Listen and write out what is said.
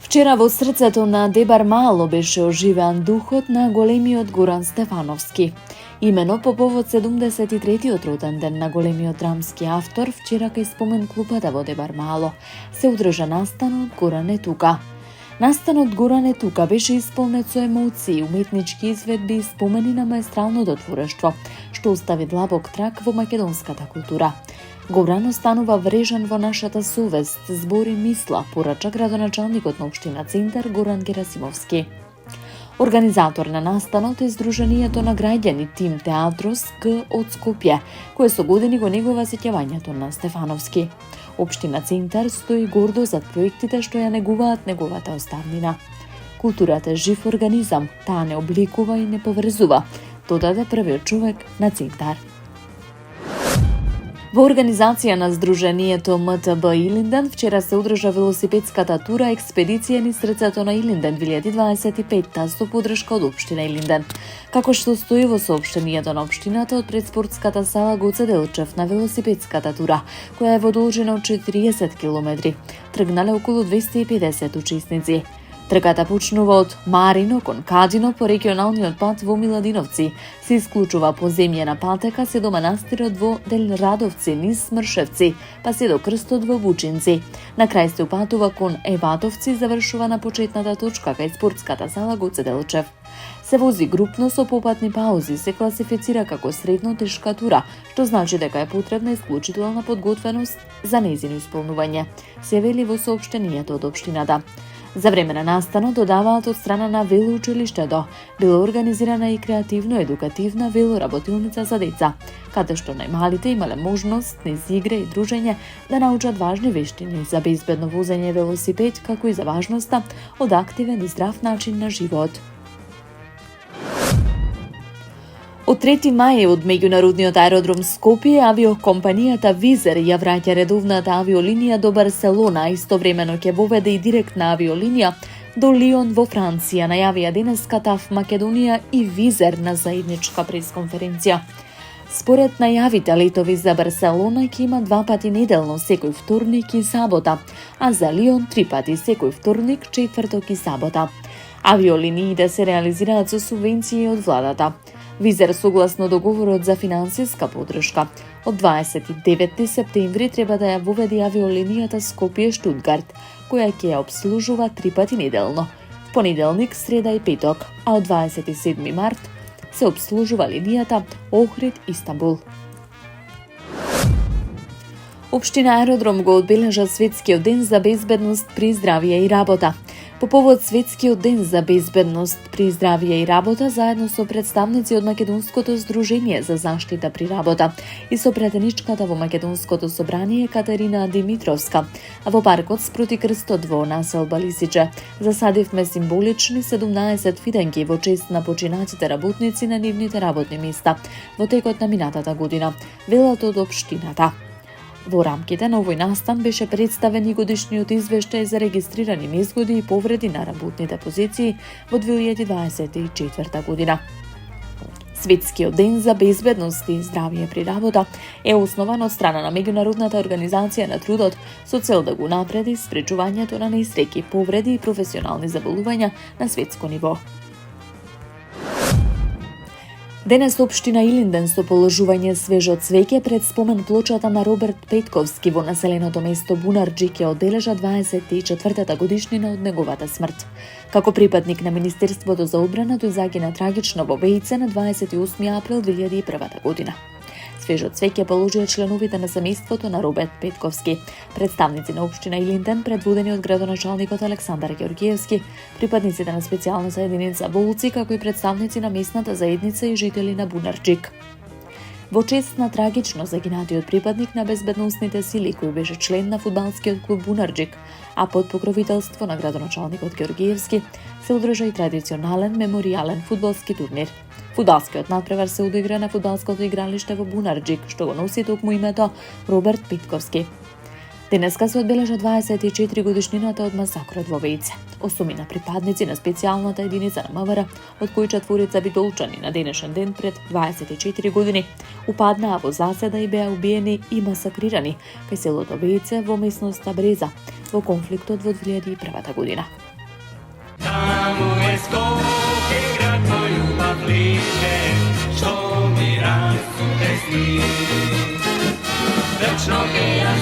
Вчера во срцето на Дебар Мало беше оживеан духот на големиот Горан Стефановски. Имено по повод 73-тиот роден ден на големиот драмски автор, вчера кај спомен клупата во Дебар Мало се одржа настанот Горан е тука. Настанот Горан е тука беше исполнет со емоции, уметнички изведби и спомени на маестралното творештво, што остави длабок трак во македонската култура. Горан останува врежан во нашата совест, збори мисла, порача градоначалникот на општина Центар Горан Герасимовски. Организатор на настанот е Сдруженијето на граѓани Тим Театрос К од Скопје, кое со години го негува сеќавањето на Стефановски. Општина Центар стои гордо зад проектите што ја негуваат неговата оставнина. Културата е жив организам, таа не обликува и не поврзува, додаде првиот човек на Центар. Во организација на Сдруженијето МТБ Илинден вчера се одржа велосипедската тура експедиција низ срцето на Илинден 2025 со поддршка од општина Илинден. Како што стои во соопштенијето на општината од пред спортската сала Гоце Делчев на велосипедската тура, која е во должина од 40 км, тргнале околу 250 учесници. Трката почнува од Марино кон Кадино по регионалниот пат во Миладиновци, се исклучува по земјена патека се до манастирот во Делрадовци низ Смршевци, па се до крстот во Вучинци. На крај се упатува кон Еватовци, завршува на почетната точка кај спортската сала Гоце Делчев. Се вози групно со попатни паузи, се класифицира како средно тешка тура, што значи дека е потребна исклучителна подготвеност за нејзино исполнување, се вели во соопштенијето од општината. За време на настанот додаваат од страна на велоучилиштето, била организирана и креативно-едукативна велоработилница за деца, каде што најмалите имале можност низ игра и дружење да научат важни вештини за безбедно возење велосипед, како и за важноста од активен и здрав начин на живот. Од 3 мај од меѓународниот аеродром Скопје, авиокомпанијата Визер ја враќа редовната авиолинија до Барселона, а истовремено ќе воведе и директна авиолинија до Лион во Франција, најавија денеска ТАФ Македонија и Визер на заедничка пресконференција. Според најавите, летови за Барселона ќе има 2 пати неделно, секој вторник и сабота, а за Лион 3 пати, секој вторник, четврток и сабота. Авиолиниите се реализираат со субвенции од владата. Визер, согласно договорот за финансиска поддршка, од 29 септември треба да ја воведи авиолинијата Скопје-Штутгарт, која ќе ја обслужува 3 пати неделно, понеделник, среда и петок, а од 27 март се обслужува линијата Охрид-Истанбул. Општина Аеродром го одбележа Светскиот ден за безбедност при здравје и работа. По повод Светскиот ден за безбедност при здравје и работа, заедно со представници од Македонското Сдружение за заштита при работа и со пратеничката во Македонското собрание Катерина Димитровска, а во паркот спроти крстот во населба Лисиче, засадивме символични 17 фиденки во чест на починатите работници на нивните работни места во текот на минатата година, велат од општината. Во рамките на овој настан беше представен и годишниот извештај за регистрирани незгоди и повреди на работните позиции во 2024 година. Светскиот ден за безбедност и здравје при работа е основан од страна на Меѓународната организација на трудот со цел да го напреди спречувањето на несреќи, повреди и професионални заболувања на светско ниво. Денес општина Илинден со положување свежо цвеќе пред спомен плочата на Роберт Петковски во населеното место Бунарџик ја одбележа 24-та годишнина од неговата смрт. Како припадник на Министерството за одбрана, тој загина трагично во Бејце на 28 април 2001 година. Свежо цвеќе положија членовите на семејството на Роберт Петковски, представници на општина Илинден, предводени од градоначалникот Александар Ѓорѓиевски, припадниците на специјалната единица Волци, како и представници на местната заедница и жители на Бунарџик. Во чест на трагично загинатиот припадник на безбедносните сили, кој беше член на фудбалскиот клуб Бунарџик, а под покровителство на градоначалникот Ѓорѓиевски, се одржа и традиционален меморијален фудбалски турнир. Фудбалскиот надпревар се одигра на фудбалското игралиште во Бунарџик, што го носи токму името Роберт Петковски. Денеска се одбележа 24 годишнината од масакрот во Бејце. 8 припадници на специјалната единица на МВР, од кои 4 битолчани на денешен ден пред 24 години, упаднаа во заседа и беа убиени и масакрирани кај селото Бејце во местноста Бреза во конфликтот во 2001 година. Таму е Скопје, град мој љубав лише, што ми расуте сни. Вечно ќе ја